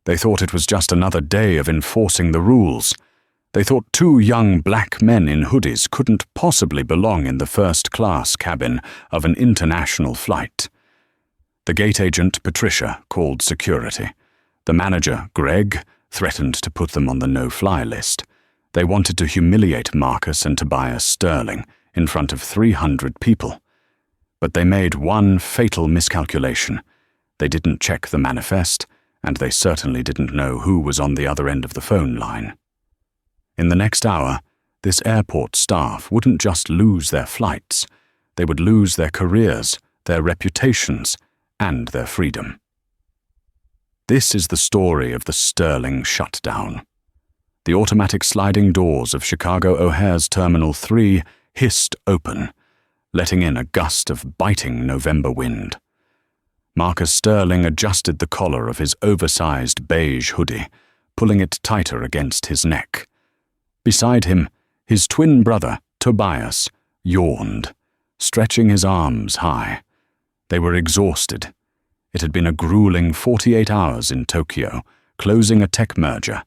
They thought it was just another day of enforcing the rules. They thought two young black men in hoodies couldn't possibly belong in the first-class cabin of an international flight. The gate agent, Patricia, called security. The manager, Greg, threatened to put them on the no-fly list. They wanted to humiliate Marcus and Tobias Sterling in front of 300 people. But they made one fatal miscalculation. They didn't check the manifest, and they certainly didn't know who was on the other end of the phone line. In the next hour, this airport staff wouldn't just lose their flights, they would lose their careers, their reputations, and their freedom. This is the story of the Sterling shutdown. The automatic sliding doors of Chicago O'Hare's Terminal 3 hissed open, letting in a gust of biting November wind. Marcus Sterling adjusted the collar of his oversized beige hoodie, pulling it tighter against his neck. Beside him, his twin brother, Tobias, yawned, stretching his arms high. They were exhausted. It had been a grueling 48 hours in Tokyo, closing a tech merger,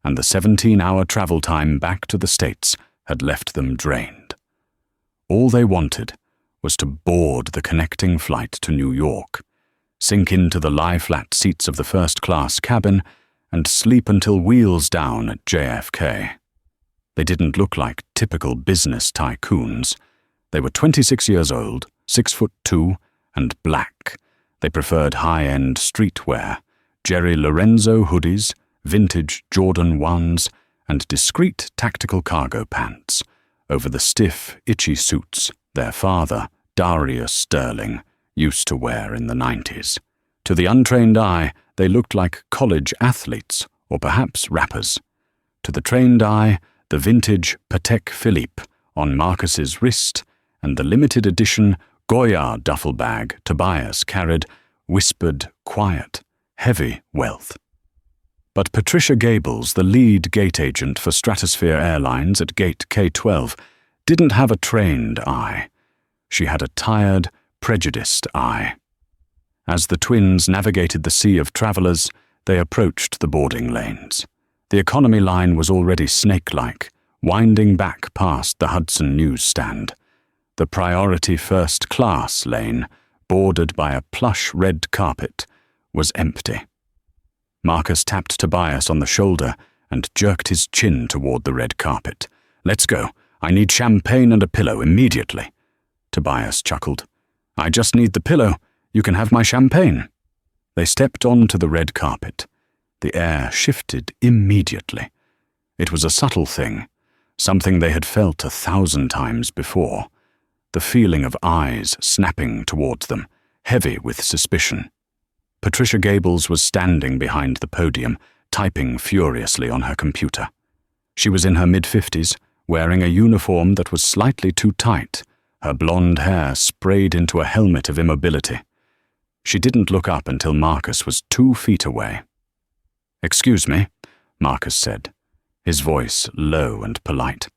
and the 17-hour travel time back to the States had left them drained. All they wanted was to board the connecting flight to New York, sink into the lie-flat seats of the first-class cabin, and sleep until wheels down at JFK. They didn't look like typical business tycoons. They were 26 years old, 6'2", and black. They preferred high-end streetwear, Jerry Lorenzo hoodies, vintage Jordan 1s, and discreet tactical cargo pants over the stiff, itchy suits their father, Darius Sterling, used to wear in the 90s. To the untrained eye, they looked like college athletes or perhaps rappers. To the trained eye, the vintage Patek Philippe on Marcus's wrist and the limited edition Goya duffel bag Tobias carried whispered quiet, heavy wealth. But Patricia Gables, the lead gate agent for Stratosphere Airlines at Gate K12, didn't have a trained eye. She had a tired, prejudiced eye. As the twins navigated the sea of travelers, they approached the boarding lanes. The economy line was already snake-like, winding back past the Hudson newsstand. The priority first-class lane, bordered by a plush red carpet, was empty. Marcus tapped Tobias on the shoulder and jerked his chin toward the red carpet. "Let's go. I need champagne and a pillow immediately." Tobias chuckled. "I just need the pillow. You can have my champagne." They stepped onto the red carpet. The air shifted immediately. It was a subtle thing, something they had felt 1,000 times before. The feeling of eyes snapping towards them, heavy with suspicion. Patricia Gables was standing behind the podium, typing furiously on her computer. She was in her mid-50s, wearing a uniform that was slightly too tight, her blonde hair sprayed into a helmet of immobility. She didn't look up until Marcus was 2 feet away. "Excuse me," Marcus said, his voice low and polite.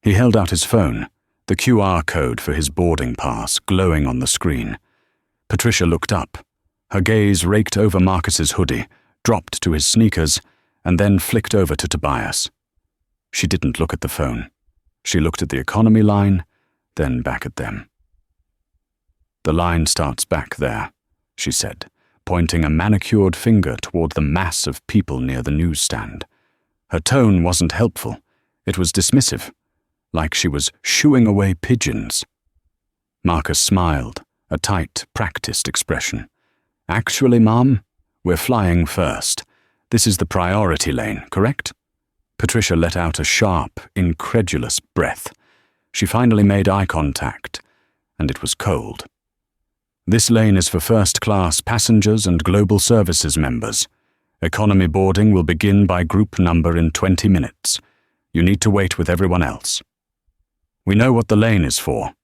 He held out his phone, the QR code for his boarding pass glowing on the screen. Patricia looked up. Her gaze raked over Marcus's hoodie, dropped to his sneakers, and then flicked over to Tobias. She didn't look at the phone. She looked at the economy line, then back at them. "The line starts back there," she said, pointing a manicured finger toward the mass of people near the newsstand. Her tone wasn't helpful. It was dismissive, like she was shooing away pigeons. Marcus smiled, a tight, practiced expression. "Actually, Mom, we're flying first. This is the priority lane, correct?" Patricia let out a sharp, incredulous breath. She finally made eye contact, and it was cold. "This lane is for first-class passengers and global services members. Economy boarding will begin by group number in 20 minutes. You need to wait with everyone else." "We know what the lane is for,"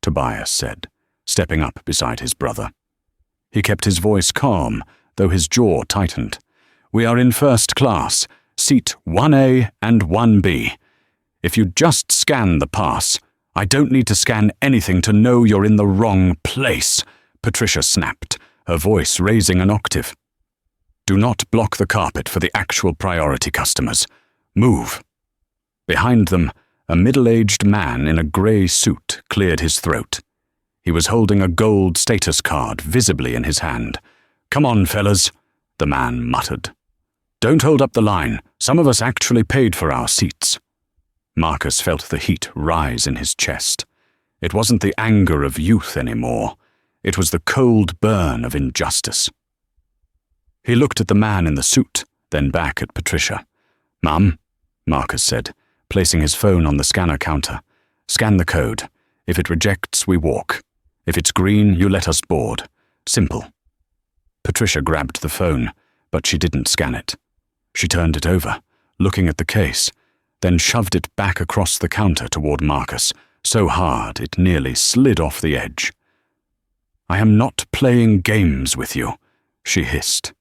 Tobias said, stepping up beside his brother. He kept his voice calm, though his jaw tightened. "We are in first class, seat 1A and 1B. If you just scan the pass, I don't need to scan anything to know you're in the wrong place," Patricia snapped, her voice raising an octave. Do not block the carpet for the actual priority customers. Move." Behind them, a middle-aged man in a grey suit cleared his throat. He was holding a gold status card visibly in his hand. "Come on, fellas," the man muttered. "Don't hold up the line. Some of us actually paid for our seats." Marcus felt the heat rise in his chest. It wasn't the anger of youth anymore. It was the cold burn of injustice. He looked at the man in the suit, then back at Patricia. "Mum," Marcus said, placing his phone on the scanner counter. "Scan the code. If it rejects, we walk. If it's green, you let us board. Simple." Patricia grabbed the phone, but she didn't scan it. She turned it over, looking at the case, then shoved it back across the counter toward Marcus, so hard it nearly slid off the edge. "I am not playing games with you," she hissed.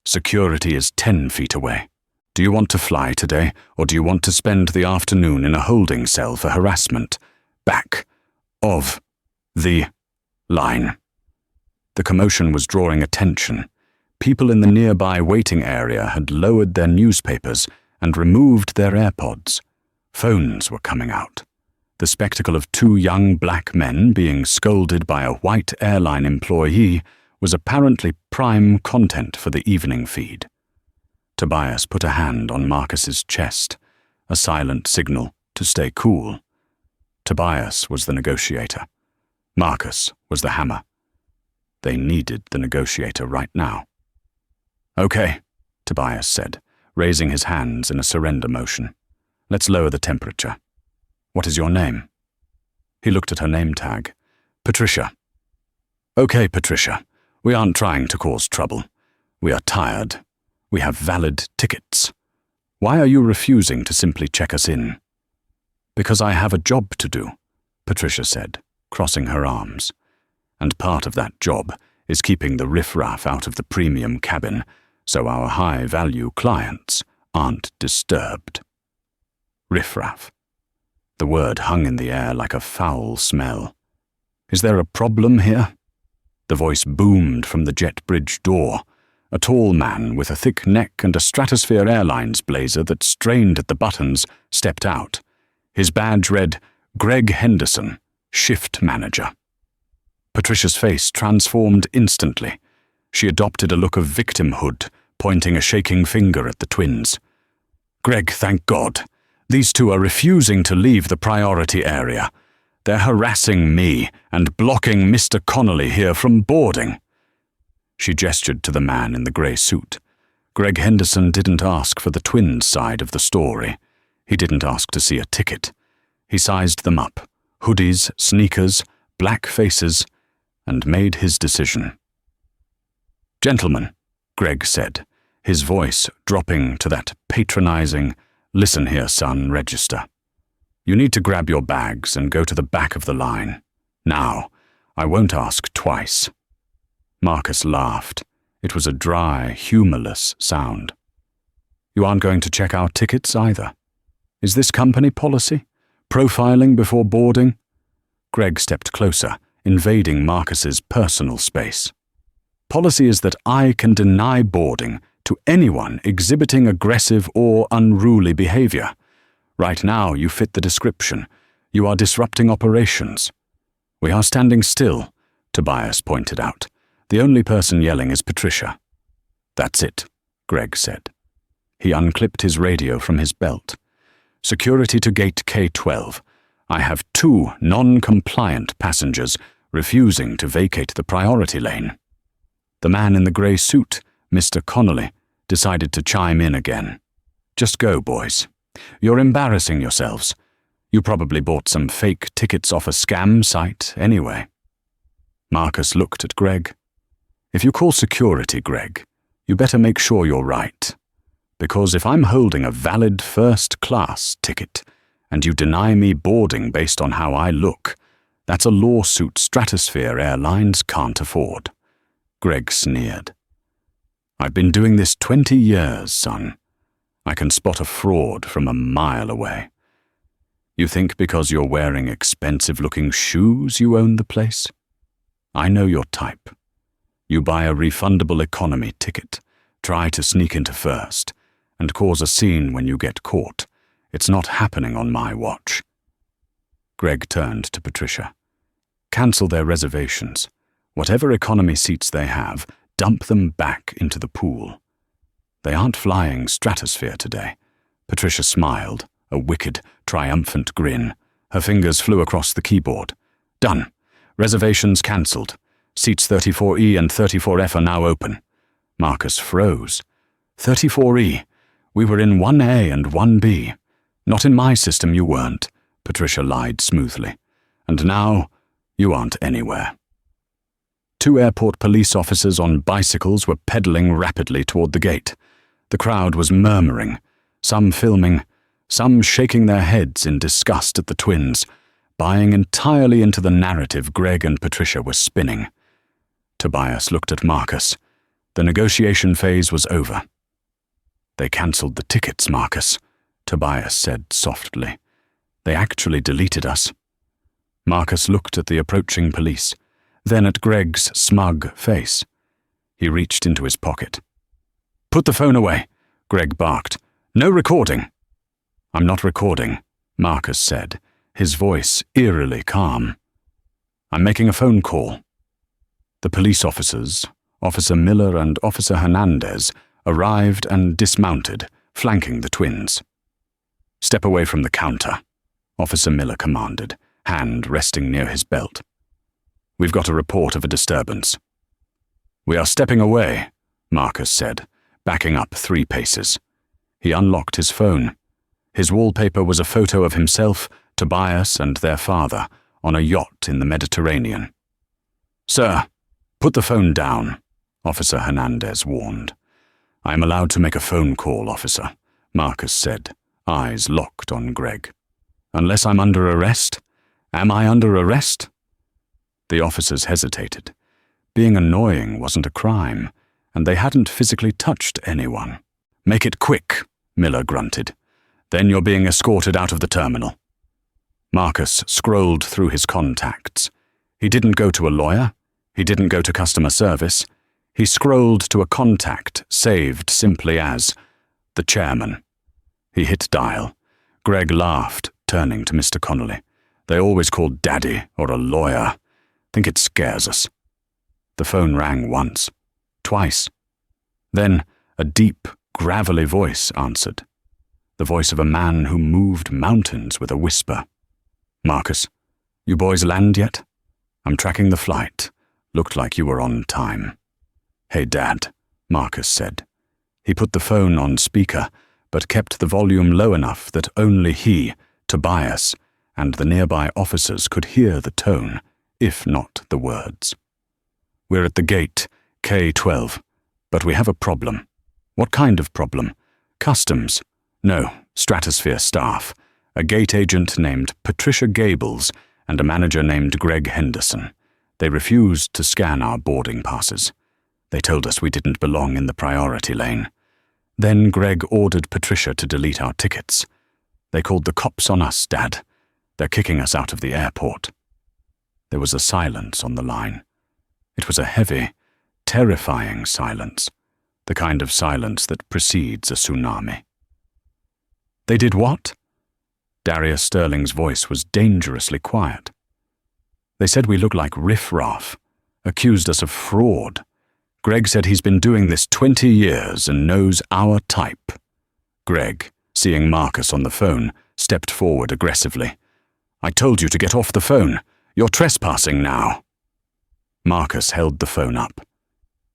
"Security is 10 feet away. Do you want to fly today, or do you want to spend the afternoon in a holding cell for harassment? Back of the line." The commotion was drawing attention. People in the nearby waiting area had lowered their newspapers and removed their AirPods. Phones were coming out. The spectacle of 2 young black men being scolded by a white airline employee was apparently prime content for the evening feed. Tobias put a hand on Marcus's chest, a silent signal to stay cool. Tobias was the negotiator. Marcus was the hammer. They needed the negotiator right now. "Okay," Tobias said, raising his hands in a surrender motion. "Let's lower the temperature. What is your name?" He looked at her name tag. "Patricia." "Okay, Patricia. We aren't trying to cause trouble. We are tired. We have valid tickets. Why are you refusing to simply check us in?" "Because I have a job to do," Patricia said, crossing her arms. "And part of that job is keeping the riffraff out of the premium cabin so our high-value clients aren't disturbed." Riffraff. The word hung in the air like a foul smell. "Is there a problem here?" The voice boomed from the jet bridge door. A tall man with a thick neck and a Stratosphere Airlines blazer that strained at the buttons stepped out. His badge read, "Greg Henderson, Shift Manager." Patricia's face transformed instantly. She adopted a look of victimhood, pointing a shaking finger at the twins. "Greg, thank God. These 2 are refusing to leave the priority area. They're harassing me and blocking Mr. Connolly here from boarding." She gestured to the man in the grey suit. Greg Henderson didn't ask for the twins' side of the story. He didn't ask to see a ticket. He sized them up, hoodies, sneakers, black faces, and made his decision. "Gentlemen," Greg said, his voice dropping to that patronizing, "Listen here, son" register. "You need to grab your bags and go to the back of the line. Now, I won't ask twice." Marcus laughed. It was a dry, humorless sound. "You aren't going to check our tickets either? Is this company policy? Profiling before boarding?" Greg stepped closer, invading Marcus's personal space. "Policy is that I can deny boarding to anyone exhibiting aggressive or unruly behavior. Right now, you fit the description. You are disrupting operations." "We are standing still," Tobias pointed out. "The only person yelling is Patricia." "That's it," Greg said. He unclipped his radio from his belt. "Security to gate K-12. I have 2 non-compliant passengers refusing to vacate the priority lane." The man in the grey suit, Mr. Connolly, decided to chime in again. "Just go, boys. You're embarrassing yourselves. You probably bought some fake tickets off a scam site anyway." Marcus looked at Greg. "If you call security, Greg, you better make sure you're right. Because if I'm holding a valid first-class ticket and you deny me boarding based on how I look, that's a lawsuit Stratosphere Airlines can't afford." Greg sneered. "I've been doing this 20 years, son. I can spot a fraud from a mile away. You think because you're wearing expensive-looking shoes you own the place? I know your type. You buy a refundable economy ticket, Try to sneak into first, and cause a scene when you get caught. It's not happening on my watch." Greg turned to Patricia. "Cancel their reservations. Whatever economy seats they have, dump them back into the pool." "They aren't flying Stratosphere today." Patricia smiled, a wicked, triumphant grin. Her fingers flew across the keyboard. "Done. Reservations cancelled. Seats 34E and 34F are now open." Marcus froze. 34E. We were in 1A and 1B. "Not in my system you weren't," Patricia lied smoothly. "And now, you aren't anywhere." 2 airport police officers on bicycles were pedaling rapidly toward the gate. The crowd was murmuring, some filming, some shaking their heads in disgust at the twins, buying entirely into the narrative Greg and Patricia were spinning. Tobias looked at Marcus. The negotiation phase was over. "They cancelled the tickets, Marcus," Tobias said softly. "They actually deleted us." Marcus looked at the approaching police, then at Greg's smug face. He reached into his pocket. "Put the phone away," Greg barked. "No recording." "I'm not recording," Marcus said, his voice eerily calm. "I'm making a phone call." The police officers, Officer Miller and Officer Hernandez, arrived and dismounted, flanking the twins. "Step away from the counter," Officer Miller commanded, hand resting near his belt. "We've got a report of a disturbance." "We are stepping away," Marcus said, backing up 3 paces. He unlocked his phone. His wallpaper was a photo of himself, Tobias, and their father on a yacht in the Mediterranean. "Sir, put the phone down," Officer Hernandez warned. "I am allowed to make a phone call, officer," Marcus said, eyes locked on Greg. "Unless I'm under arrest? Am I under arrest?" The officers hesitated. Being annoying wasn't a crime, and they hadn't physically touched anyone. "Make it quick," Miller grunted. "Then you're being escorted out of the terminal." Marcus scrolled through his contacts. He didn't go to a lawyer. He didn't go to customer service. He scrolled to a contact saved simply as the chairman. He hit dial. Greg laughed, turning to Mr. Connolly. "They always call Daddy or a lawyer. Think it scares us." The phone rang once, twice. Then a deep, gravelly voice answered. The voice of a man who moved mountains with a whisper. "Marcus, you boys land yet? I'm tracking the flight. Looked like you were on time." "Hey, Dad," Marcus said. He put the phone on speaker, but kept the volume low enough that only he, Tobias, and the nearby officers could hear the tone, if not the words. "We're at the gate, K-12, but we have a problem." "What kind of problem?" "Customs. No, Stratosphere staff. A gate agent named Patricia Gables and a manager named Greg Henderson. They refused to scan our boarding passes. They told us we didn't belong in the priority lane. Then Greg ordered Patricia to delete our tickets. They called the cops on us, Dad. They're kicking us out of the airport." There was a silence on the line. It was a heavy, terrifying silence, the kind of silence that precedes a tsunami. "They did what?" Darius Sterling's voice was dangerously quiet. "They said we looked like riffraff, accused us of fraud. Greg said he's been doing this 20 years and knows our type." Greg, seeing Marcus on the phone, stepped forward aggressively. "I told you to get off the phone. You're trespassing now." Marcus held the phone up.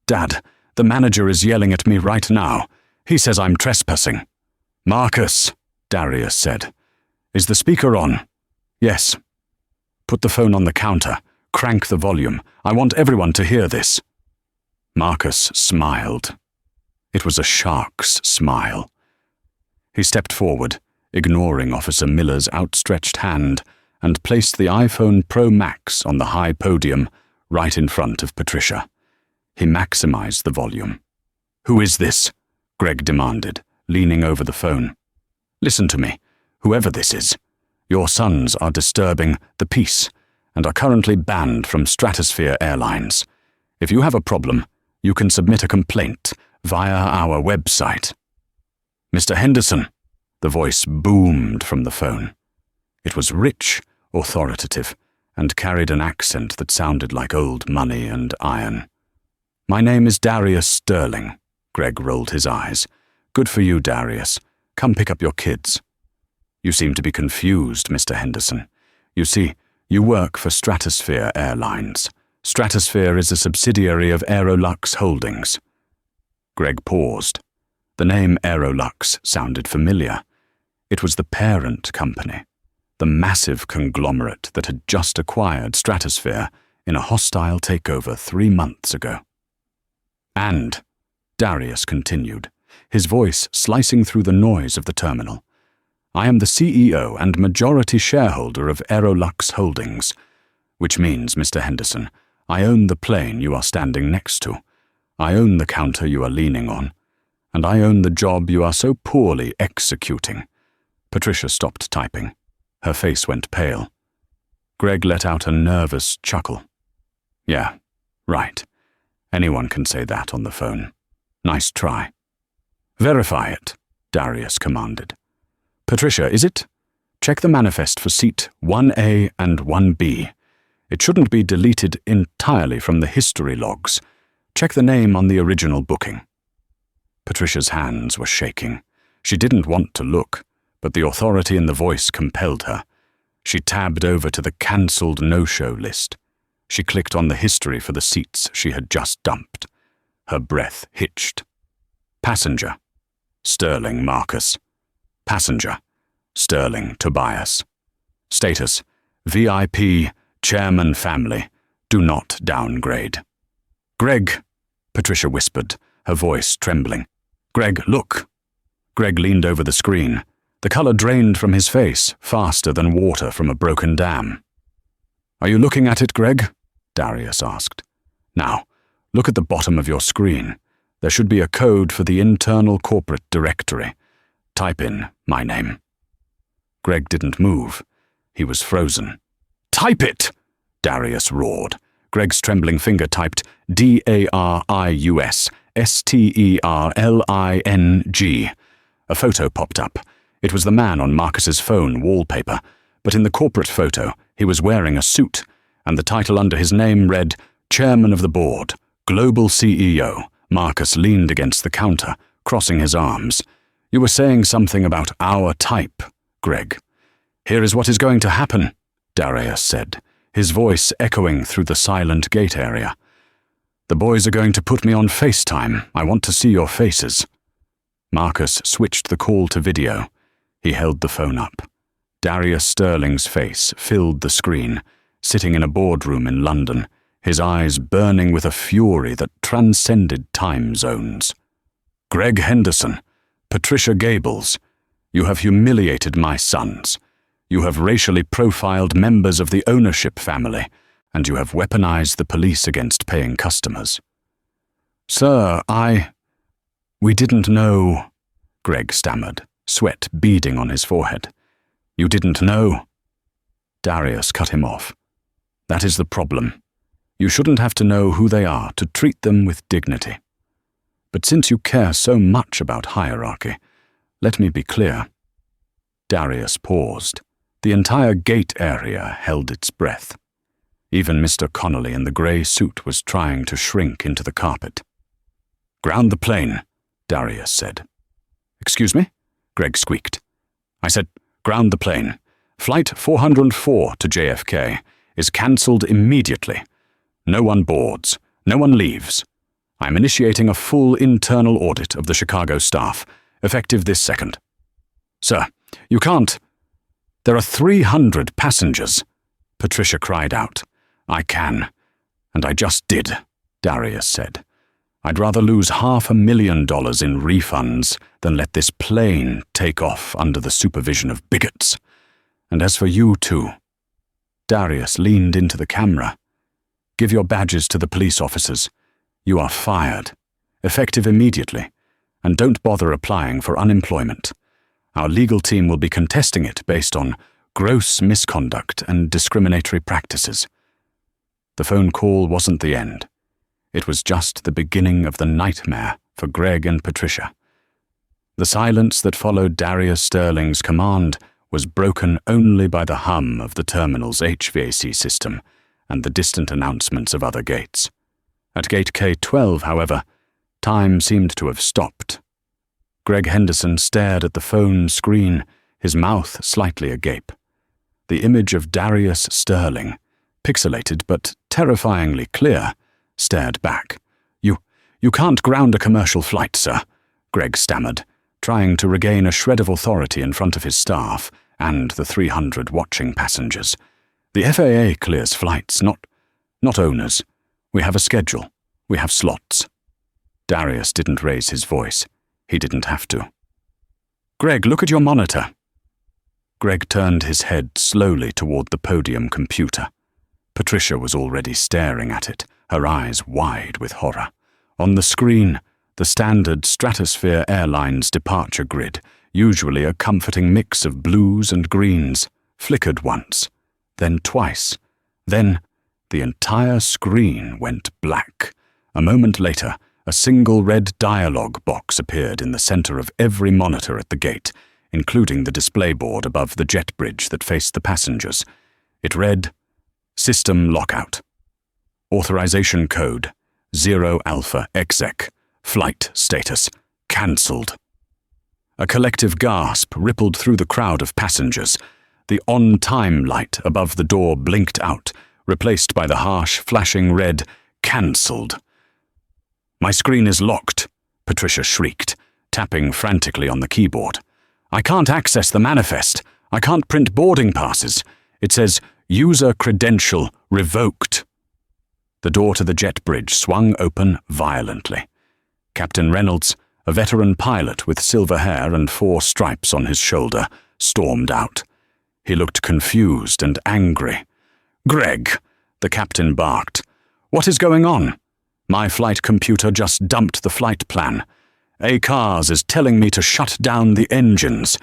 "Dad, the manager is yelling at me right now. He says I'm trespassing." "Marcus," Darius said. "Is the speaker on?" "Yes." "Put the phone on the counter. Crank the volume. I want everyone to hear this." Marcus smiled. It was a shark's smile. He stepped forward, ignoring Officer Miller's outstretched hand, and placed the iPhone Pro Max on the high podium right in front of Patricia. He maximized the volume. "Who is this?" Greg demanded, leaning over the phone. "Listen to me, whoever this is. Your sons are disturbing the peace and are currently banned from Stratosphere Airlines. If you have a problem, you can submit a complaint via our website. Mr. Henderson, the voice boomed from the phone. It was rich, authoritative, and carried an accent that sounded like old money and iron. My name is Darius Sterling. Greg rolled his eyes. Good for you, Darius. Come pick up your kids. You seem to be confused, Mr. Henderson. You see, you work for Stratosphere Airlines. Stratosphere is a subsidiary of Aerolux Holdings. Greg paused. The name Aerolux sounded familiar. It was the parent company, the massive conglomerate that had just acquired Stratosphere in a hostile takeover 3 months ago. And, Darius continued, his voice slicing through the noise of the terminal, I am the CEO and majority shareholder of Aerolux Holdings, which means, Mr. Henderson, I own the plane you are standing next to, I own the counter you are leaning on, and I own the job you are so poorly executing. Patricia stopped typing. Her face went pale. Greg let out a nervous chuckle. Yeah, right. Anyone can say that on the phone. Nice try. Verify it, Darius commanded. Patricia, is it? Check the manifest for seat 1A and 1B. It shouldn't be deleted entirely from the history logs. Check the name on the original booking. Patricia's hands were shaking. She didn't want to look, but the authority in the voice compelled her. She tabbed over to the cancelled no-show list. She clicked on the history for the seats she had just dumped. Her breath hitched. Passenger. Sterling Marcus. Passenger. Sterling Tobias. Status. VIP. Chairman family. Do not downgrade. Greg, Patricia whispered, her voice trembling. Greg, look. Greg leaned over the screen. The color drained from his face, faster than water from a broken dam. Are you looking at it, Greg? Darius asked. Now, look at the bottom of your screen. There should be a code for the internal corporate directory. Type in my name. Greg didn't move. He was frozen. Type it! Darius roared. Greg's trembling finger typed DARIUS STERLING. A photo popped up. It was the man on Marcus's phone wallpaper, but in the corporate photo, he was wearing a suit, and the title under his name read, Chairman of the Board, Global CEO. Marcus leaned against the counter, crossing his arms. You were saying something about our type, Greg. Here is what is going to happen, Darius said, his voice echoing through the silent gate area. The boys are going to put me on FaceTime. I want to see your faces. Marcus switched the call to video. He held the phone up. Darius Sterling's face filled the screen, sitting in a boardroom in London, his eyes burning with a fury that transcended time zones. Greg Henderson, Patricia Gables, you have humiliated my sons. You have racially profiled members of the ownership family, and you have weaponized the police against paying customers. Sir, We didn't know, Greg stammered, sweat beading on his forehead. You didn't know? Darius cut him off. That is the problem. You shouldn't have to know who they are to treat them with dignity. But since you care so much about hierarchy, let me be clear. Darius paused. The entire gate area held its breath. Even Mr. Connolly in the grey suit was trying to shrink into the carpet. Ground the plane, Darius said. Excuse me? Greg squeaked. I said, ground the plane. Flight 404 to JFK is cancelled immediately. No one boards. No one leaves. I'm initiating a full internal audit of the Chicago staff, effective this second. Sir, you can't. There are 300 passengers, Patricia cried out. I can, and I just did, Darius said. I'd rather lose $500,000 in refunds than let this plane take off under the supervision of bigots. And as for you two, Darius leaned into the camera. Give your badges to the police officers. You are fired, effective immediately, and don't bother applying for unemployment. Our legal team will be contesting it based on gross misconduct and discriminatory practices. The phone call wasn't the end. It was just the beginning of the nightmare for Greg and Patricia. The silence that followed Darius Sterling's command was broken only by the hum of the terminal's HVAC system and the distant announcements of other gates. At gate K12, however, time seemed to have stopped. Greg Henderson stared at the phone screen, his mouth slightly agape. The image of Darius Sterling, pixelated but terrifyingly clear, stared back. You can't ground a commercial flight, sir," Greg stammered, trying to regain a shred of authority in front of his staff and the 300 watching passengers. "The FAA clears flights, not owners. We have a schedule. We have slots." Darius didn't raise his voice. He didn't have to. "Greg, look at your monitor." Greg turned his head slowly toward the podium computer. Patricia was already staring at it, her eyes wide with horror. On the screen, the standard Stratosphere Airlines departure grid, usually a comforting mix of blues and greens, flickered once, then twice. Then the entire screen went black. A moment later, a single red dialogue box appeared in the center of every monitor at the gate, including the display board above the jet bridge that faced the passengers. It read, "System lockout. Authorization code 0 Alpha Exec. Flight status cancelled." A collective gasp rippled through the crowd of passengers. The on-time light above the door blinked out, replaced by the harsh, flashing red, "Cancelled." "My screen is locked," Patricia shrieked, tapping frantically on the keyboard. "I can't access the manifest. I can't print boarding passes. It says, user credential revoked." The door to the jet bridge swung open violently. Captain Reynolds, a veteran pilot with silver hair and 4 stripes on his shoulder, stormed out. He looked confused and angry. "Greg," the captain barked. "What is going on? My flight computer just dumped the flight plan. ACARS is telling me to shut down the engines.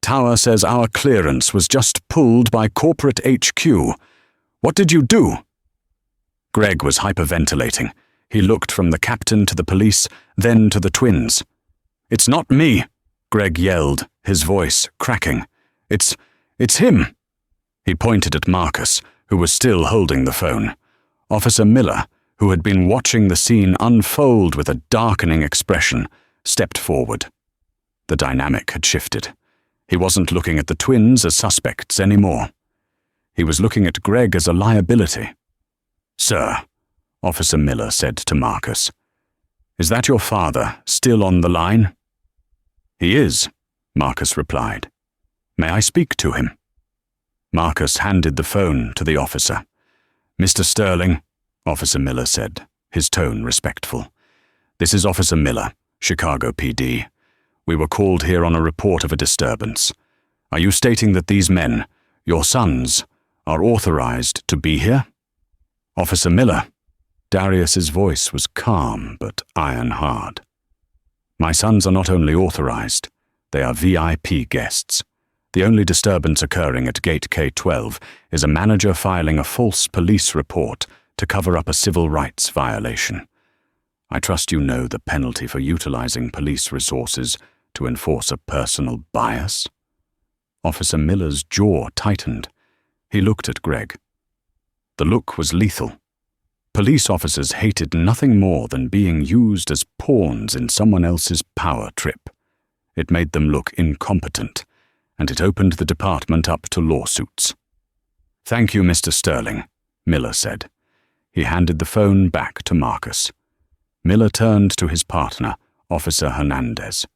Tower says our clearance was just pulled by corporate HQ. What did you do?" Greg was hyperventilating. He looked from the captain to the police, then to the twins. "It's not me," Greg yelled, his voice cracking. It's him." He pointed at Marcus, who was still holding the phone. Officer Miller, who had been watching the scene unfold with a darkening expression, stepped forward. The dynamic had shifted. He wasn't looking at the twins as suspects anymore. He was looking at Greg as a liability. "Sir," Officer Miller said to Marcus, "is that your father still on the line?" "He is," Marcus replied. "May I speak to him?" Marcus handed the phone to the officer. "Mr. Sterling," Officer Miller said, his tone respectful. "This is Officer Miller, Chicago PD. We were called here on a report of a disturbance. Are you stating that these men, your sons, are authorized to be here?" "Officer Miller." Darius's voice was calm but iron-hard. "My sons are not only authorized, they are VIP guests. The only disturbance occurring at Gate K12 is a manager filing a false police report to cover up a civil rights violation. I trust you know the penalty for utilizing police resources to enforce a personal bias." Officer Miller's jaw tightened. He looked at Greg. The look was lethal. Police officers hated nothing more than being used as pawns in someone else's power trip. It made them look incompetent, and it opened the department up to lawsuits. "Thank you, Mr. Sterling," Miller said. He handed the phone back to Marcus. Miller turned to his partner, Officer Hernandez.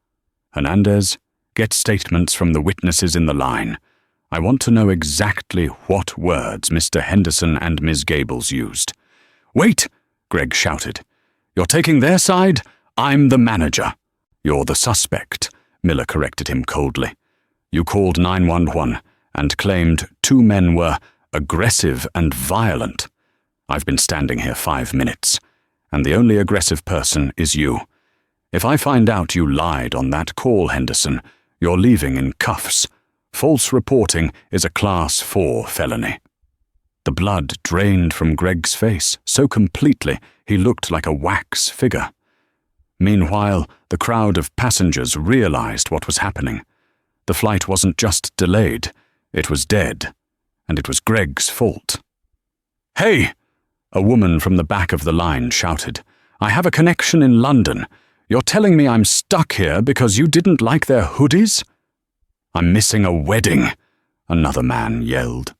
"Hernandez, get statements from the witnesses in the line. I want to know exactly what words Mr. Henderson and Ms. Gables used." "Wait!" Greg shouted. "You're taking their side? I'm the manager." "You're the suspect," Miller corrected him coldly. "You called 911 and claimed 2 men were aggressive and violent. I've been standing here 5 minutes, and the only aggressive person is you. If I find out you lied on that call, Henderson, you're leaving in cuffs. False reporting is a Class 4 felony." The blood drained from Greg's face so completely he looked like a wax figure. Meanwhile, the crowd of passengers realized what was happening. The flight wasn't just delayed, it was dead, and it was Greg's fault. "Hey!" a woman from the back of the line shouted. "I have a connection in London. You're telling me I'm stuck here because you didn't like their hoodies?" "I'm missing a wedding," another man yelled.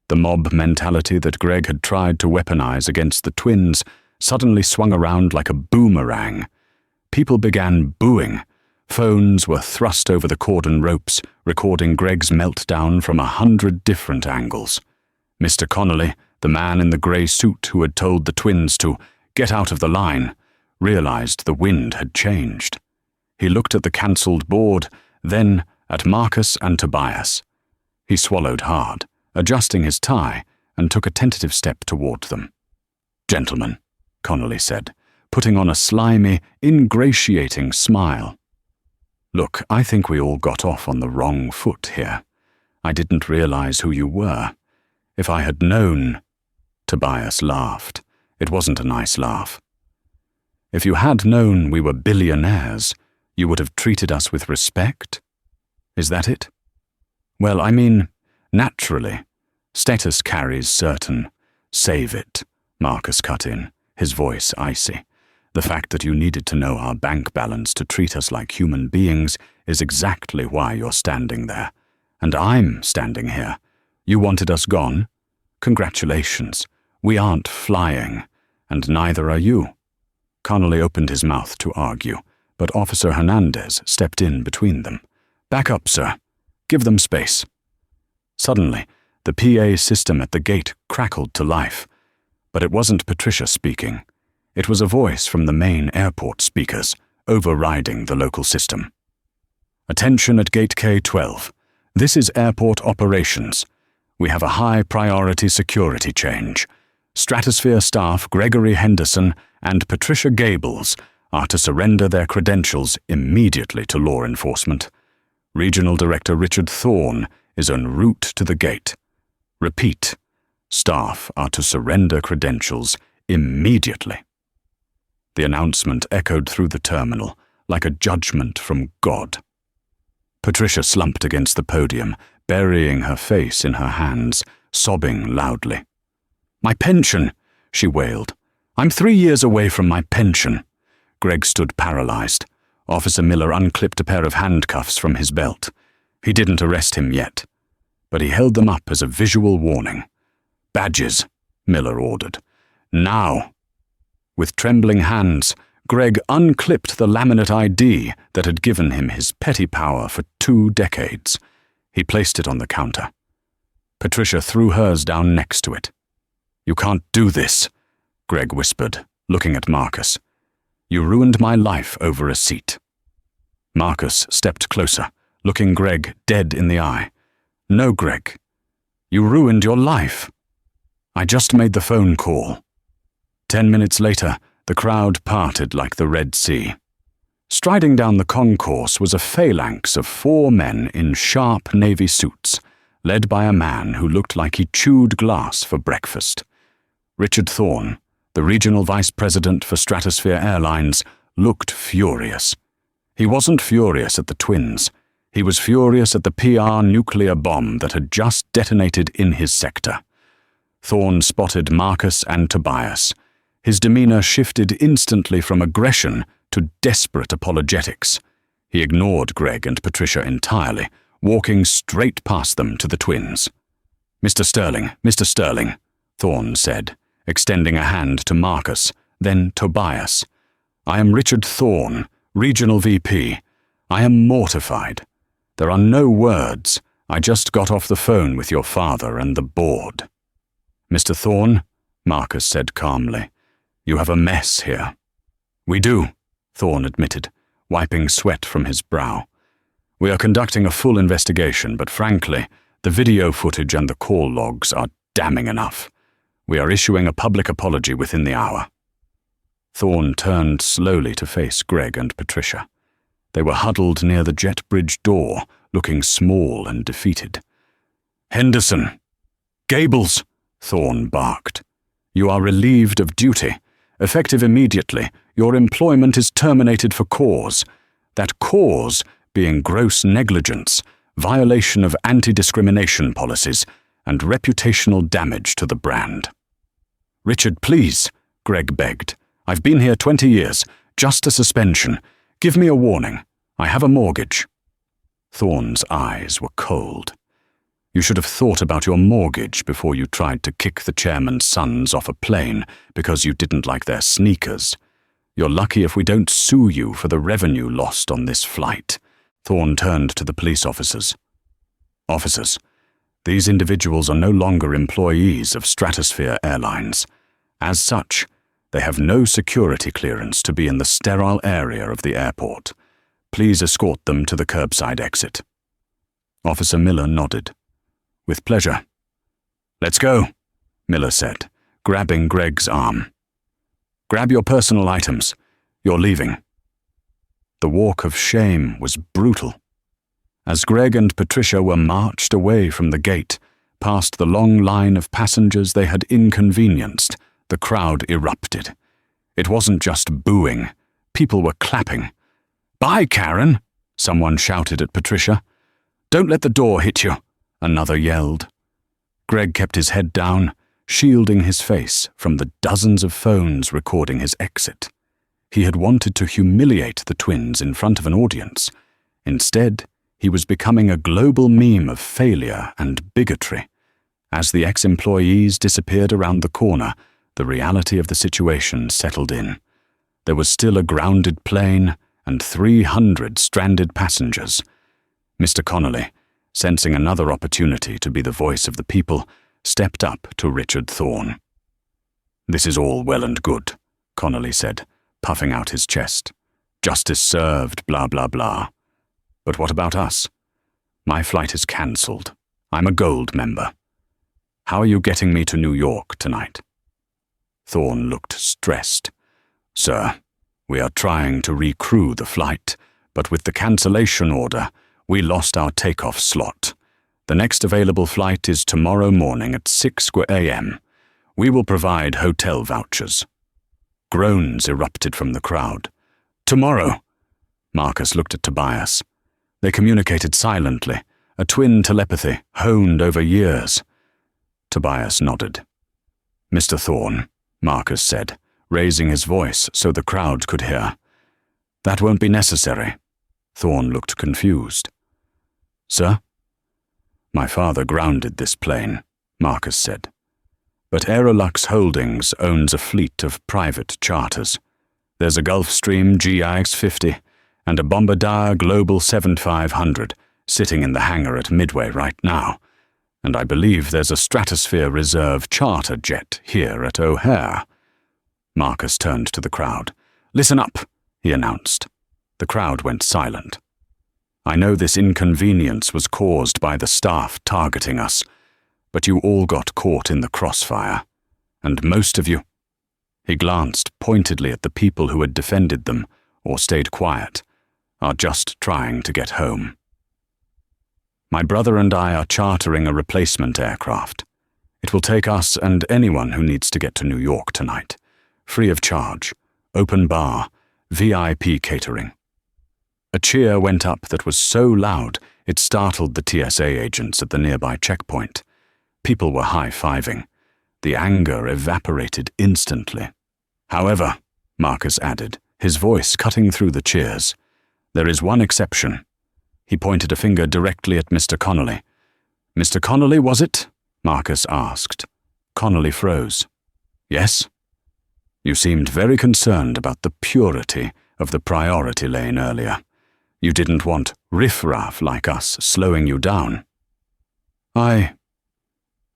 The mob mentality that Greg had tried to weaponize against the twins suddenly swung around like a boomerang. People began booing. Phones were thrust over the cordon ropes, recording Greg's meltdown from 100 different angles. Mr. Connolly, the man in the grey suit who had told the twins to get out of the line, realized the wind had changed. He looked at the cancelled board, then at Marcus and Tobias. He swallowed hard, adjusting his tie, and took a tentative step toward them. "Gentlemen," Connolly said, putting on a slimy, ingratiating smile. "Look, I think we all got off on the wrong foot here. I didn't realize who you were. If I had known—" Tobias laughed. It wasn't a nice laugh. "If you had known we were billionaires, you would have treated us with respect? Is that it?" "Well, I mean, naturally. Status carries certain—" "Save it," Marcus cut in, his voice icy. "The fact that you needed to know our bank balance to treat us like human beings is exactly why you're standing there. And I'm standing here. You wanted us gone? Congratulations. We aren't flying, and neither are you." Connolly opened his mouth to argue, but Officer Hernandez stepped in between them. "Back up, sir. Give them space." Suddenly, the PA system at the gate crackled to life. But it wasn't Patricia speaking. It was a voice from the main airport speakers, overriding the local system. "Attention at Gate K-12. This is airport operations. We have a high-priority security change. Stratosphere staff Gregory Henderson and Patricia Gables are to surrender their credentials immediately to law enforcement. Regional Director Richard Thorne is en route to the gate. Repeat, staff are to surrender credentials immediately." The announcement echoed through the terminal like a judgment from God. Patricia slumped against the podium, burying her face in her hands, sobbing loudly. "My pension," she wailed. "I'm 3 years away from my pension." Greg stood paralyzed. Officer Miller unclipped a pair of handcuffs from his belt. He didn't arrest him yet, but he held them up as a visual warning. "Badges," Miller ordered. "Now." With trembling hands, Greg unclipped the laminate ID that had given him his petty power for 2 decades. He placed it on the counter. Patricia threw hers down next to it. "You can't do this," Greg whispered, looking at Marcus. "You ruined my life over a seat." Marcus stepped closer, looking Greg dead in the eye. "No, Greg. You ruined your life. I just made the phone call." 10 minutes later, the crowd parted like the Red Sea. Striding down the concourse was a phalanx of 4 men in sharp navy suits, led by a man who looked like he chewed glass for breakfast. Richard Thorne, the regional vice president for Stratosphere Airlines, looked furious. He wasn't furious at the twins. He was furious at the PR nuclear bomb that had just detonated in his sector. Thorne spotted Marcus and Tobias. His demeanor shifted instantly from aggression to desperate apologetics. He ignored Greg and Patricia entirely, walking straight past them to the twins. Mr. Sterling, Thorne said, extending a hand to Marcus, then Tobias. "I am Richard Thorne, Regional VP. I am mortified. There are no words. I just got off the phone with your father and the board." "Mr. Thorne," Marcus said calmly, "you have a mess here." "We do," Thorne admitted, wiping sweat from his brow. "We are conducting a full investigation, but frankly, the video footage and the call logs are damning enough. We are issuing a public apology within the hour." Thorne turned slowly to face Greg and Patricia. They were huddled near the jet bridge door, looking small and defeated. "Henderson! Gables!" Thorne barked. "You are relieved of duty. Effective immediately, your employment is terminated for cause. That cause being gross negligence, violation of anti-discrimination policies, and reputational damage to the brand." "Richard, please," Greg begged. "I've been here 20 years. Just a suspension. Give me a warning. I have a mortgage." Thorne's eyes were cold. "You should have thought about your mortgage before you tried to kick the chairman's sons off a plane because you didn't like their sneakers. You're lucky if we don't sue you for the revenue lost on this flight." Thorne turned to the police officers. "Officers, these individuals are no longer employees of Stratosphere Airlines. As such, they have no security clearance to be in the sterile area of the airport. Please escort them to the curbside exit." Officer Miller nodded. "With pleasure." "Let's go," Miller said, grabbing Greg's arm. "Grab your personal items. You're leaving." The walk of shame was brutal. As Greg and Patricia were marched away from the gate, past the long line of passengers they had inconvenienced, the crowd erupted. It wasn't just booing. People were clapping. "Bye, Karen," someone shouted at Patricia. "Don't let the door hit you," another yelled. Greg kept his head down, shielding his face from the dozens of phones recording his exit. He had wanted to humiliate the twins in front of an audience. Instead, he was becoming a global meme of failure and bigotry. As the ex-employees disappeared around the corner, the reality of the situation settled in. There was still a grounded plane and 300 stranded passengers. Mr. Connolly, sensing another opportunity to be the voice of the people, stepped up to Richard Thorne. "This is all well and good," Connolly said, puffing out his chest. "Justice served, blah, blah, blah. But what about us? My flight is cancelled. I'm a gold member. How are you getting me to New York tonight?" Thorne looked stressed. "Sir, we are trying to recrew the flight, but with the cancellation order, we lost our takeoff slot. The next available flight is tomorrow morning at 6 a.m. We will provide hotel vouchers." Groans erupted from the crowd. "Tomorrow!" Marcus looked at Tobias. They communicated silently, a twin telepathy honed over years. Tobias nodded. "Mr. Thorne," Marcus said, raising his voice so the crowd could hear. "That won't be necessary." Thorne looked confused. "Sir?" "My father grounded this plane," Marcus said. "But Aerolux Holdings owns a fleet of private charters. There's a Gulfstream GIX-50 and a Bombardier Global 7500 sitting in the hangar at Midway right now, and I believe there's a Stratosphere Reserve charter jet here at O'Hare." Marcus turned to the crowd. "Listen up," he announced. The crowd went silent. "I know this inconvenience was caused by the staff targeting us, but you all got caught in the crossfire, and most of you—" He glanced pointedly at the people who had defended them or stayed quiet, "are just trying to get home. My brother and I are chartering a replacement aircraft. It will take us and anyone who needs to get to New York tonight, free of charge, open bar, VIP catering." A cheer went up that was so loud it startled the TSA agents at the nearby checkpoint. People were high-fiving. The anger evaporated instantly. "However," Marcus added, his voice cutting through the cheers, "there is one exception." He pointed a finger directly at Mr. Connolly. "Mr. Connolly, was it?" Marcus asked. Connolly froze. "Yes?" "You seemed very concerned about the purity of the priority lane earlier. You didn't want riffraff like us slowing you down." I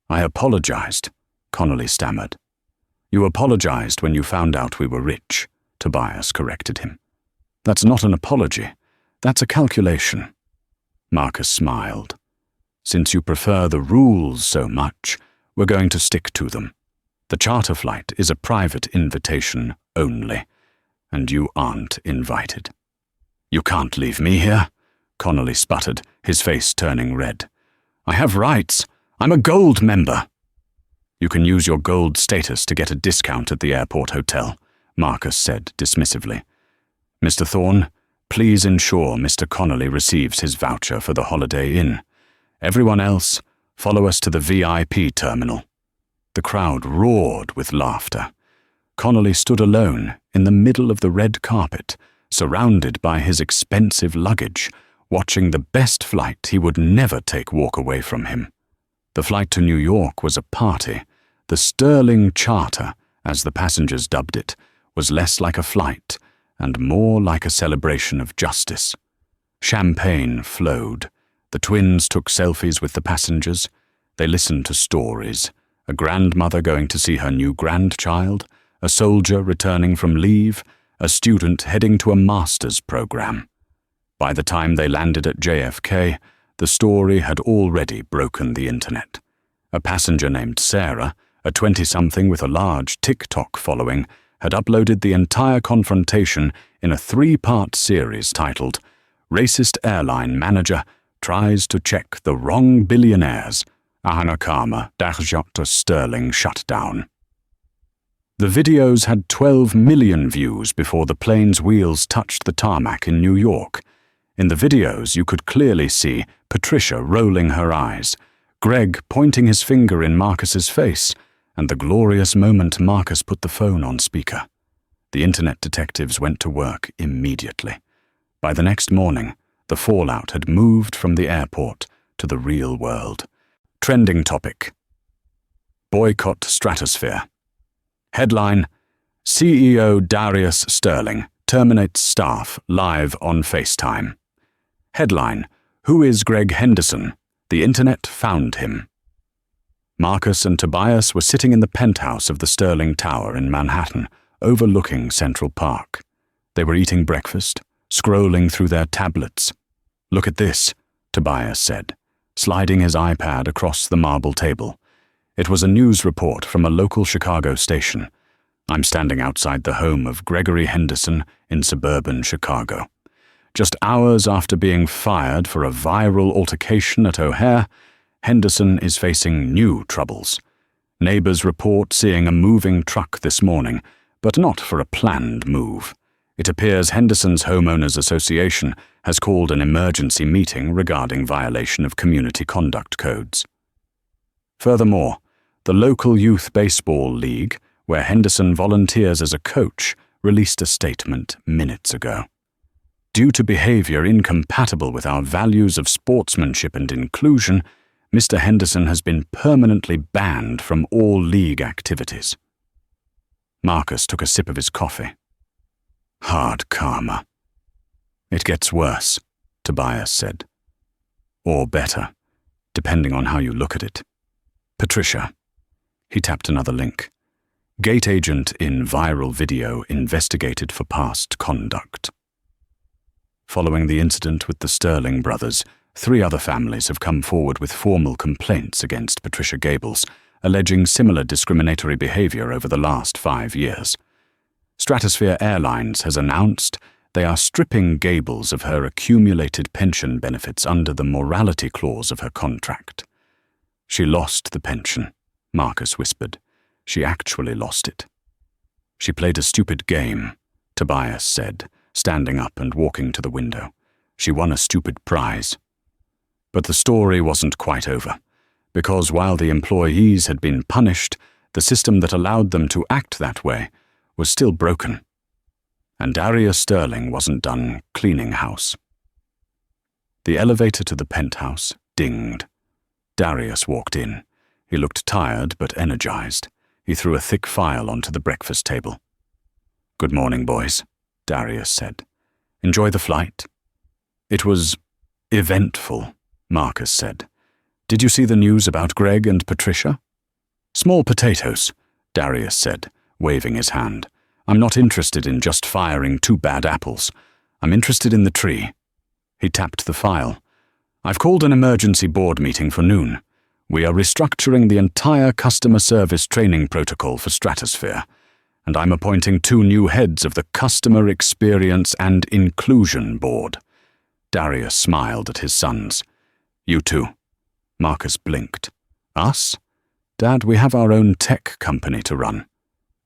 apologized," Connolly stammered. "You apologized when you found out we were rich," Tobias corrected him. "That's not an apology. That's a calculation." Marcus smiled. "Since you prefer the rules so much, we're going to stick to them. The charter flight is a private invitation only, and you aren't invited." "You can't leave me here," Connolly sputtered, his face turning red. "I have rights. I'm a gold member." "You can use your gold status to get a discount at the airport hotel," Marcus said dismissively. "Mr. Thorne, please ensure Mr. Connolly receives his voucher for the Holiday Inn. Everyone else, follow us to the VIP terminal." The crowd roared with laughter. Connolly stood alone in the middle of the red carpet, surrounded by his expensive luggage, watching the best flight he would never take walk away from him. The flight to New York was a party. The Sterling Charter, as the passengers dubbed it, was less like a flight and more like a celebration of justice. Champagne flowed. The twins took selfies with the passengers. They listened to stories. A grandmother going to see her new grandchild, a soldier returning from leave, a student heading to a master's program. By the time they landed at JFK, the story had already broken the internet. A passenger named Sarah, a 20-something with a large TikTok following, had uploaded the entire confrontation in a 3-part series titled "Racist Airline Manager Tries to Check the Wrong Billionaires, Ahanakama Dachjot Sterling Shutdown." The videos had 12 million views before the plane's wheels touched the tarmac in New York. In the videos, you could clearly see Patricia rolling her eyes, Greg pointing his finger in Marcus's face, and the glorious moment Marcus put the phone on speaker. The internet detectives went to work immediately. By the next morning, the fallout had moved from the airport to the real world. Trending topic: Boycott Stratosphere. Headline: CEO Darius Sterling terminates staff live on FaceTime. Headline: Who is Greg Henderson? The internet found him. Marcus and Tobias were sitting in the penthouse of the Sterling Tower in Manhattan, overlooking Central Park. They were eating breakfast, scrolling through their tablets. "Look at this," Tobias said, sliding his iPad across the marble table. It was a news report from a local Chicago station. "I'm standing outside the home of Gregory Henderson in suburban Chicago. Just hours after being fired for a viral altercation at O'Hare, Henderson is facing new troubles. Neighbors report seeing a moving truck this morning, but not for a planned move. It appears Henderson's Homeowners Association has called an emergency meeting regarding violation of community conduct codes. Furthermore, the local youth baseball league, where Henderson volunteers as a coach, released a statement minutes ago. Due to behavior incompatible with our values of sportsmanship and inclusion, Mr. Henderson has been permanently banned from all league activities." Marcus took a sip of his coffee. "Hard karma." "It gets worse," Tobias said. "Or better, depending on how you look at it. Patricia." He tapped another link. "Gate agent in viral video investigated for past conduct." Following the incident with the Sterling brothers, 3 other families have come forward with formal complaints against Patricia Gables, alleging similar discriminatory behavior over the last 5 years. Stratosphere Airlines has announced they are stripping Gables of her accumulated pension benefits under the morality clause of her contract. "She lost the pension," Marcus whispered. "She actually lost it." "She played a stupid game," Tobias said, standing up and walking to the window. "She won a stupid prize." But the story wasn't quite over, because while the employees had been punished, the system that allowed them to act that way was still broken. And Darius Sterling wasn't done cleaning house. The elevator to the penthouse dinged. Darius walked in. He looked tired but energized. He threw a thick file onto the breakfast table. "Good morning, boys," Darius said. "Enjoy the flight?" "It was eventful," Marcus said. "Did you see the news about Greg and Patricia?" "Small potatoes," Darius said, waving his hand. "I'm not interested in just firing 2 bad apples. I'm interested in the tree." He tapped the file. "I've called an emergency board meeting for noon. We are restructuring the entire customer service training protocol for Stratosphere, and I'm appointing 2 new heads of the Customer Experience and Inclusion Board." Darius smiled at his sons. "You too." Marcus blinked. "Us? Dad, we have our own tech company to run."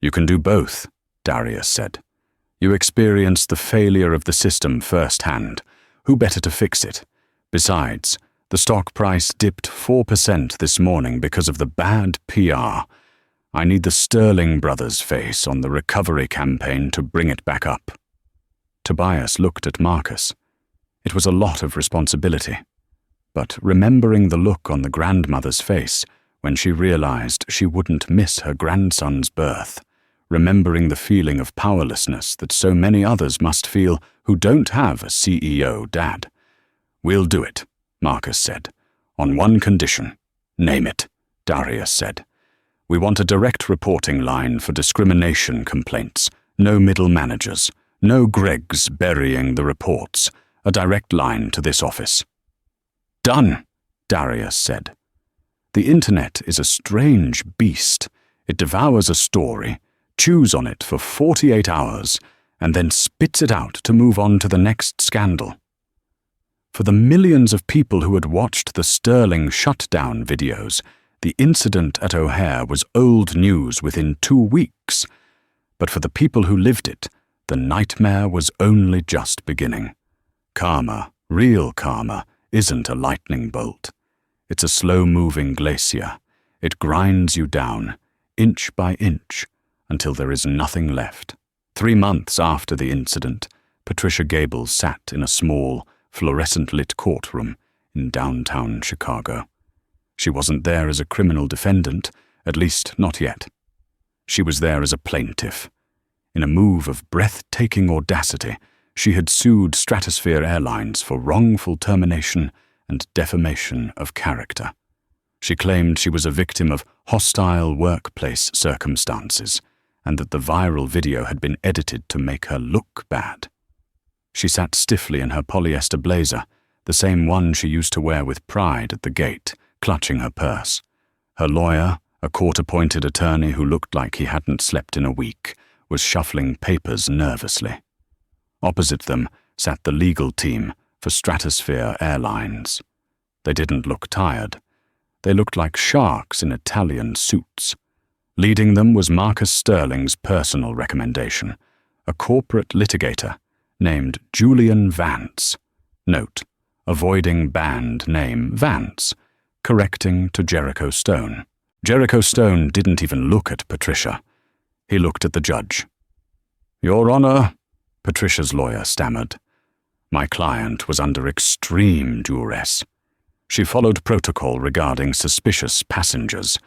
"You can do both," Darius said. "You experienced the failure of the system firsthand. Who better to fix it? Besides, the stock price dipped 4% this morning because of the bad PR. I need the Sterling brothers' face on the recovery campaign to bring it back up." Tobias looked at Marcus. It was a lot of responsibility. But remembering the look on the grandmother's face when she realized she wouldn't miss her grandson's birth, remembering the feeling of powerlessness that so many others must feel who don't have a CEO dad. "We'll do it," Marcus said. "On one condition." "Name it," Darius said. "We want a direct reporting line for discrimination complaints. No middle managers. No Gregs burying the reports. A direct line to this office." "Done," Darius said. The internet is a strange beast. It devours a story, chews on it for 48 hours, and then spits it out to move on to the next scandal. For the millions of people who had watched the Sterling shutdown videos, the incident at O'Hare was old news within 2 weeks. But for the people who lived it, the nightmare was only just beginning. Karma, real karma, isn't a lightning bolt. It's a slow-moving glacier. It grinds you down, inch by inch, until there is nothing left. 3 months after the incident, Patricia Gabel sat in a small, fluorescent-lit courtroom in downtown Chicago. She wasn't there as a criminal defendant, at least not yet. She was there as a plaintiff. In a move of breathtaking audacity, she had sued Stratosphere Airlines for wrongful termination and defamation of character. She claimed she was a victim of hostile workplace circumstances and that the viral video had been edited to make her look bad. She sat stiffly in her polyester blazer, the same one she used to wear with pride at the gate, clutching her purse. Her lawyer, a court-appointed attorney who looked like he hadn't slept in a week, was shuffling papers nervously. Opposite them sat the legal team for Stratosphere Airlines. They didn't look tired. They looked like sharks in Italian suits. Leading them was Marcus Sterling's personal recommendation, a corporate litigator named Julian Vance. Note, avoiding band name Vance, correcting to Jericho Stone. Jericho Stone didn't even look at Patricia. He looked at the judge. "Your Honor," Patricia's lawyer stammered. "My client was under extreme duress. She followed protocol regarding suspicious passengers.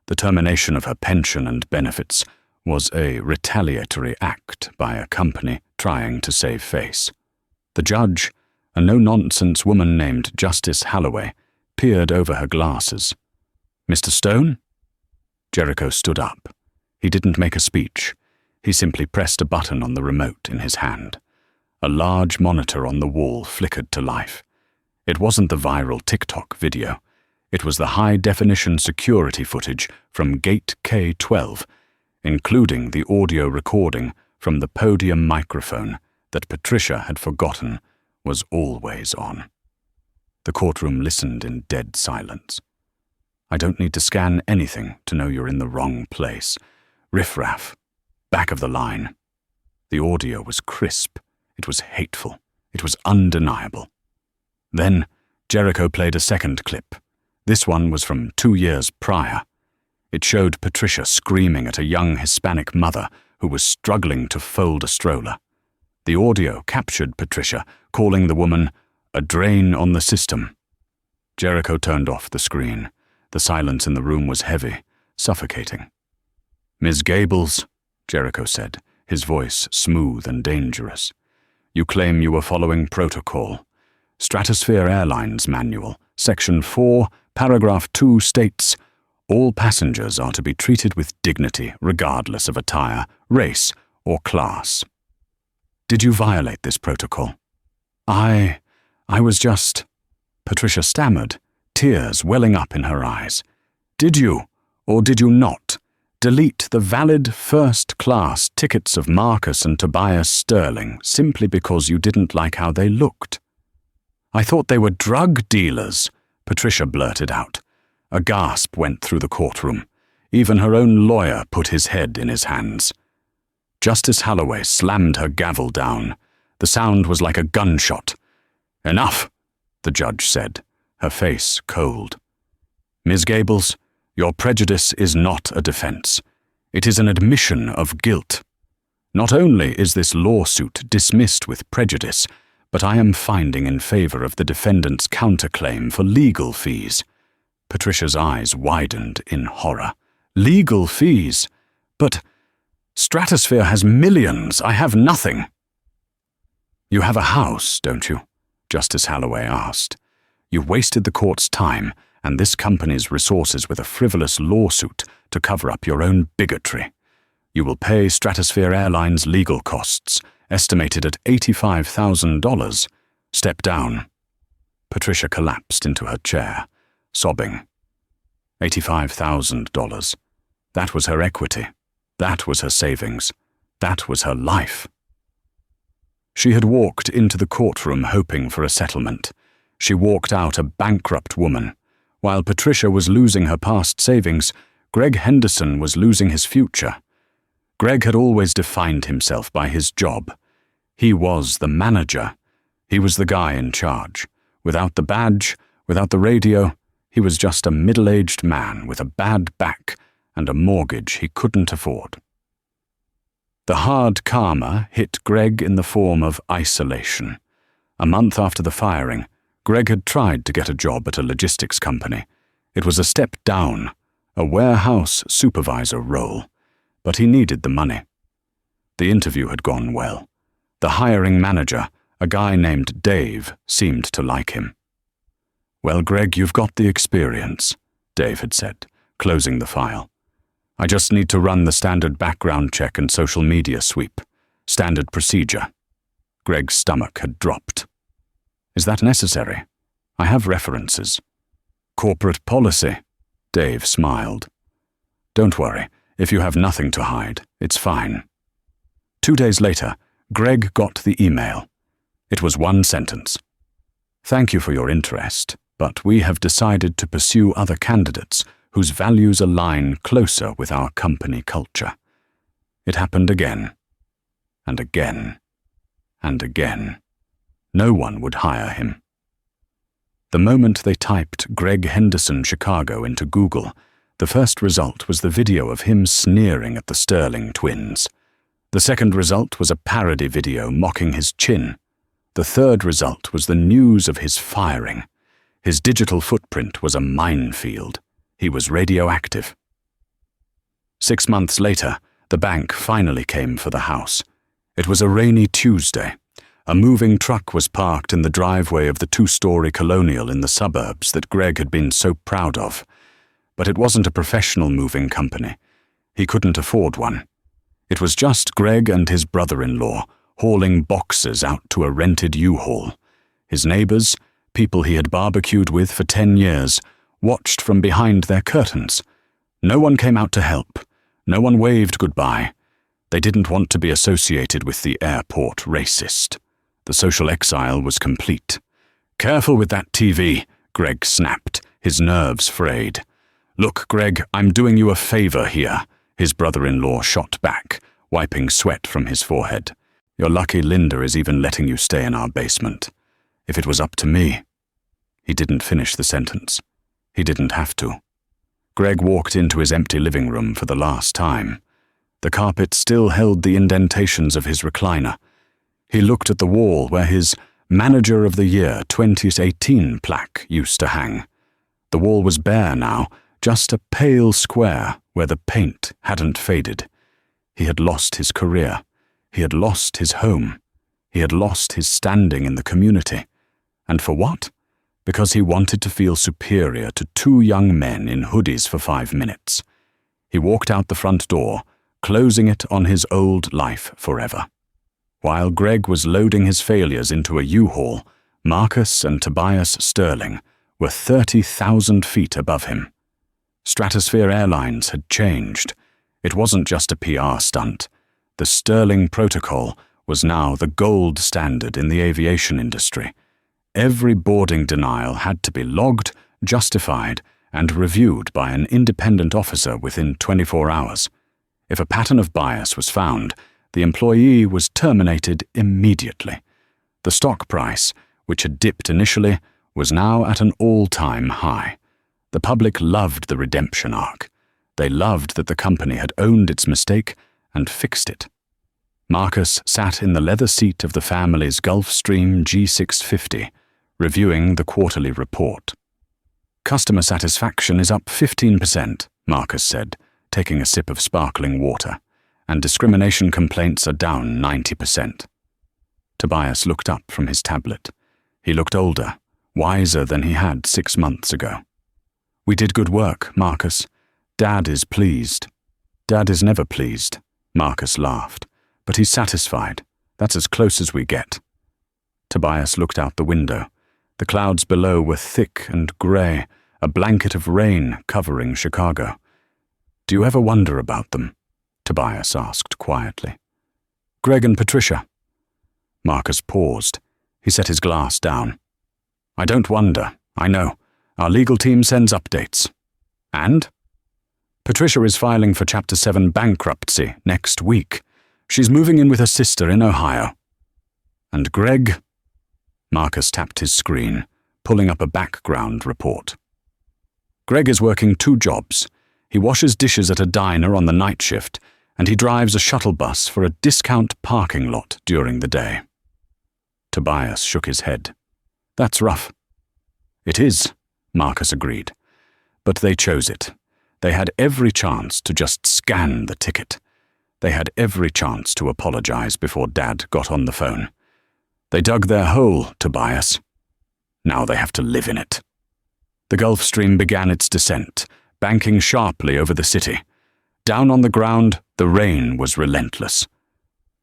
The termination of her pension and benefits was a retaliatory act by a company trying to save face." The judge, a no-nonsense woman named Justice Halloway, peered over her glasses. "Mr. Stone?" Jericho stood up. He didn't make a speech. He simply pressed a button on the remote in his hand. A large monitor on the wall flickered to life. It wasn't the viral TikTok video. It was the high-definition security footage from Gate K-12, including the audio recording from the podium microphone that Patricia had forgotten was always on. The courtroom listened in dead silence. "I don't need to scan anything to know you're in the wrong place. Riffraff. Back of the line." The audio was crisp. It was hateful. It was undeniable. Then Jericho played a second clip. This one was from 2 years prior. It showed Patricia screaming at a young Hispanic mother who was struggling to fold a stroller. The audio captured Patricia, calling the woman a drain on the system. Jericho turned off the screen. The silence in the room was heavy, suffocating. "Ms. Gables," Jericho said, his voice smooth and dangerous. "You claim you were following protocol. Stratosphere Airlines Manual, Section 4, Paragraph 2 states, all passengers are to be treated with dignity regardless of attire, race, or class. Did you violate this protocol?" I was just..." Patricia stammered, tears welling up in her eyes. "Did you, or did you not, delete the valid first-class tickets of Marcus and Tobias Sterling simply because you didn't like how they looked?" "I thought they were drug dealers," Patricia blurted out. A gasp went through the courtroom. Even her own lawyer put his head in his hands. Justice Halloway slammed her gavel down. The sound was like a gunshot. "Enough," the judge said, her face cold. "Ms. Gables, your prejudice is not a defense. It is an admission of guilt. Not only is this lawsuit dismissed with prejudice, but I am finding in favor of the defendant's counterclaim for legal fees." Patricia's eyes widened in horror. "Legal fees? But Stratosphere has millions. I have nothing." "You have a house, don't you?" Justice Halloway asked. "You've wasted the court's time and this company's resources with a frivolous lawsuit to cover up your own bigotry. You will pay Stratosphere Airlines legal costs, estimated at $85,000. Step down." Patricia collapsed into her chair, sobbing. $85,000. That was her equity. That was her savings. That was her life. She had walked into the courtroom hoping for a settlement. She walked out a bankrupt woman. While Patricia was losing her past savings, Greg Henderson was losing his future. Greg had always defined himself by his job. He was the manager. He was the guy in charge. Without the badge, without the radio, he was just a middle-aged man with a bad back and a mortgage he couldn't afford. The hard karma hit Greg in the form of isolation. A month after the firing, Greg had tried to get a job at a logistics company. It was a step down, a warehouse supervisor role, but he needed the money. The interview had gone well. The hiring manager, a guy named Dave, seemed to like him. "Well, Greg, you've got the experience," Dave had said, closing the file. "I just need to run the standard background check and social media sweep. Standard procedure." Greg's stomach had dropped. "Is that necessary? I have references." "Corporate policy," Dave smiled. "Don't worry, if you have nothing to hide, it's fine." 2 days later, Greg got the email. It was one sentence. "Thank you for your interest, but we have decided to pursue other candidates whose values align closer with our company culture." It happened again, and again, and again. No one would hire him. The moment they typed Greg Henderson Chicago into Google, the first result was the video of him sneering at the Sterling twins. The second result was a parody video mocking his chin. The third result was the news of his firing. His digital footprint was a minefield. He was radioactive. 6 months later, the bank finally came for the house. It was a rainy Tuesday. A moving truck was parked in the driveway of the 2-story colonial in the suburbs that Greg had been so proud of. But it wasn't a professional moving company. He couldn't afford one. It was just Greg and his brother-in-law hauling boxes out to a rented U-Haul. His neighbors, people he had barbecued with for 10 years, watched from behind their curtains. No one came out to help. No one waved goodbye. They didn't want to be associated with the airport racist. The social exile was complete. "Careful with that TV," Greg snapped, his nerves frayed. "Look, Greg, I'm doing you a favor here," his brother-in-law shot back, wiping sweat from his forehead. "You're lucky Linda is even letting you stay in our basement. If it was up to me." He didn't finish the sentence. He didn't have to. Greg walked into his empty living room for the last time. The carpet still held the indentations of his recliner. He looked at the wall where his Manager of the Year 2018 plaque used to hang. The wall was bare now, just a pale square where the paint hadn't faded. He had lost his career. He had lost his home. He had lost his standing in the community. And for what? Because he wanted to feel superior to 2 young men in hoodies for 5 minutes. He walked out the front door, closing it on his old life forever. While Greg was loading his failures into a U-Haul, Marcus and Tobias Sterling were 30,000 feet above him. Stratosphere Airlines had changed. It wasn't just a PR stunt. The Sterling Protocol was now the gold standard in the aviation industry. Every boarding denial had to be logged, justified, and reviewed by an independent officer within 24 hours. If a pattern of bias was found, The employee was terminated immediately. The stock price, which had dipped initially, was now at an all-time high. The public loved the redemption arc. They loved that the company had owned its mistake and fixed it. Marcus sat in the leather seat of the family's Gulfstream G650, reviewing the quarterly report. "Customer satisfaction is up 15%, Marcus said, taking a sip of sparkling water, "and discrimination complaints are down 90%. Tobias looked up from his tablet. He looked older, wiser than he had 6 months ago. "We did good work, Marcus. Dad is pleased." "Dad is never pleased," Marcus laughed. "But he's satisfied. That's as close as we get." Tobias looked out the window. The clouds below were thick and grey, a blanket of rain covering Chicago. "Do you ever wonder about them?" Tobias asked quietly. "Greg and Patricia." Marcus paused. He set his glass down. "I don't wonder, I know. Our legal team sends updates." "And?" "Patricia is filing for Chapter 7 bankruptcy next week. She's moving in with her sister in Ohio." "And Greg?" Marcus tapped his screen, pulling up a background report. "Greg is working 2 jobs. He washes dishes at a diner on the night shift, and he drives a shuttle bus for a discount parking lot during the day." Tobias shook his head. "That's rough." "It is," Marcus agreed. "But they chose it. They had every chance to just scan the ticket. They had every chance to apologize before Dad got on the phone. They dug their hole, Tobias. Now they have to live in it." The Gulfstream began its descent, banking sharply over the city. Down on the ground, the rain was relentless.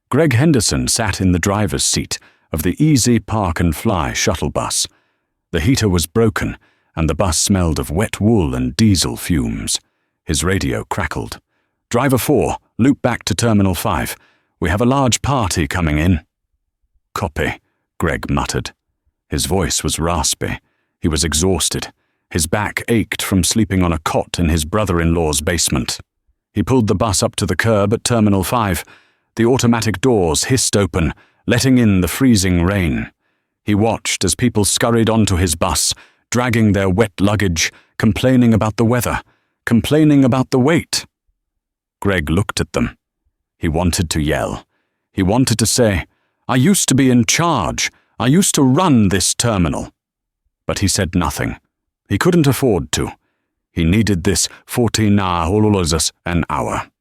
Greg Henderson sat in the driver's seat of the Easy Park and Fly shuttle bus. The heater was broken, and the bus smelled of wet wool and diesel fumes. His radio crackled. "Driver 4, loop back to Terminal 5. We have a large party coming in." "Copy," Greg muttered. His voice was raspy. He was exhausted. His back ached from sleeping on a cot in his brother-in-law's basement. He pulled the bus up to the curb at Terminal 5. The automatic doors hissed open, letting in the freezing rain. He watched as people scurried onto his bus, dragging their wet luggage, complaining about the weather, complaining about the wait. Greg looked at them. He wanted to yell. He wanted to say, "I used to be in charge. I used to run this terminal." But he said nothing. He couldn't afford to. He needed this 14 hours an hour.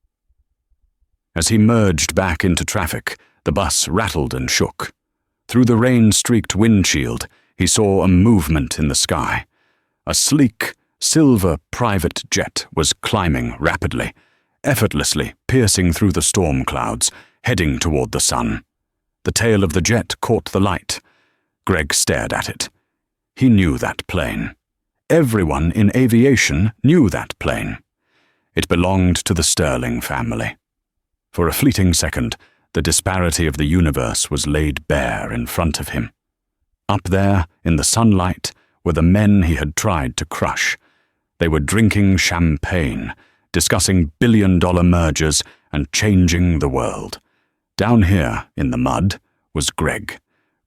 As he merged back into traffic, the bus rattled and shook. Through the rain-streaked windshield, he saw a movement in the sky. A sleek, silver private jet was climbing rapidly, effortlessly piercing through the storm clouds, heading toward the sun. The tail of the jet caught the light. Greg stared at it. He knew that plane. Everyone in aviation knew that plane. It belonged to the Sterling family. For a fleeting second, the disparity of the universe was laid bare in front of him. Up there, in the sunlight, were the men he had tried to crush. They were drinking champagne, discussing billion-dollar mergers, and changing the world. Down here, in the mud, was Greg,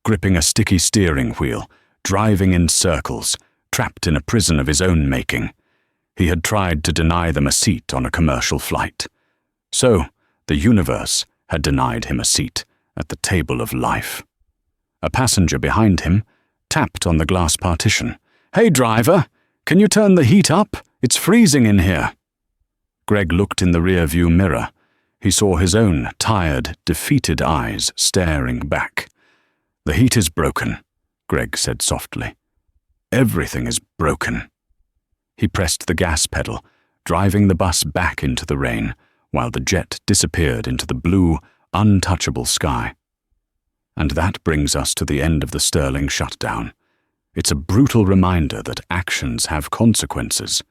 gripping a sticky steering wheel, driving in circles, trapped in a prison of his own making. He had tried to deny them a seat on a commercial flight. So, the universe had denied him a seat at the table of life. A passenger behind him tapped on the glass partition. "Hey, driver, can you turn the heat up? It's freezing in here." Greg looked in the rear-view mirror. He saw his own tired, defeated eyes staring back. "The heat is broken," Greg said softly. "Everything is broken." He pressed the gas pedal, driving the bus back into the rain, while the jet disappeared into the blue, untouchable sky. And that brings us to the end of the Sterling shutdown. It's a brutal reminder that actions have consequences,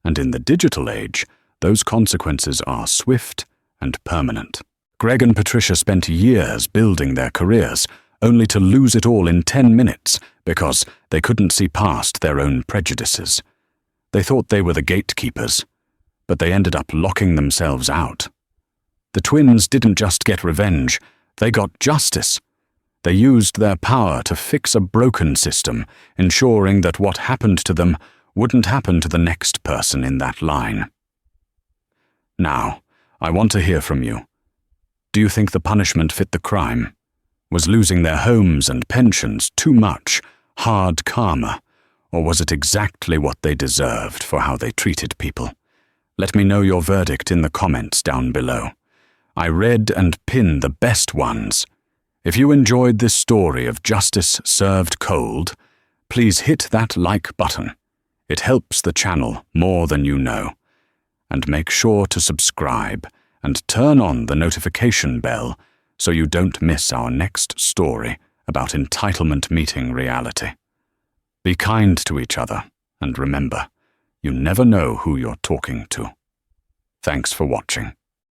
and in the digital age, those consequences are swift and permanent. Greg and Patricia spent years building their careers, only to lose it all in 10 minutes because they couldn't see past their own prejudices. They thought they were the gatekeepers, but they ended up locking themselves out. The twins didn't just get revenge, they got justice. They used their power to fix a broken system, ensuring that what happened to them wouldn't happen to the next person in that line. Now, I want to hear from you. Do you think the punishment fit the crime? Was losing their homes and pensions too much, hard karma, or was it exactly what they deserved for how they treated people? Let me know your verdict in the comments down below. I read and pinned the best ones. If you enjoyed this story of justice served cold, please hit that like button. It helps the channel more than you know. And make sure to subscribe and turn on the notification bell so you don't miss our next story about entitlement meeting reality. Be kind to each other, and remember, you never know who you're talking to. Thanks for watching.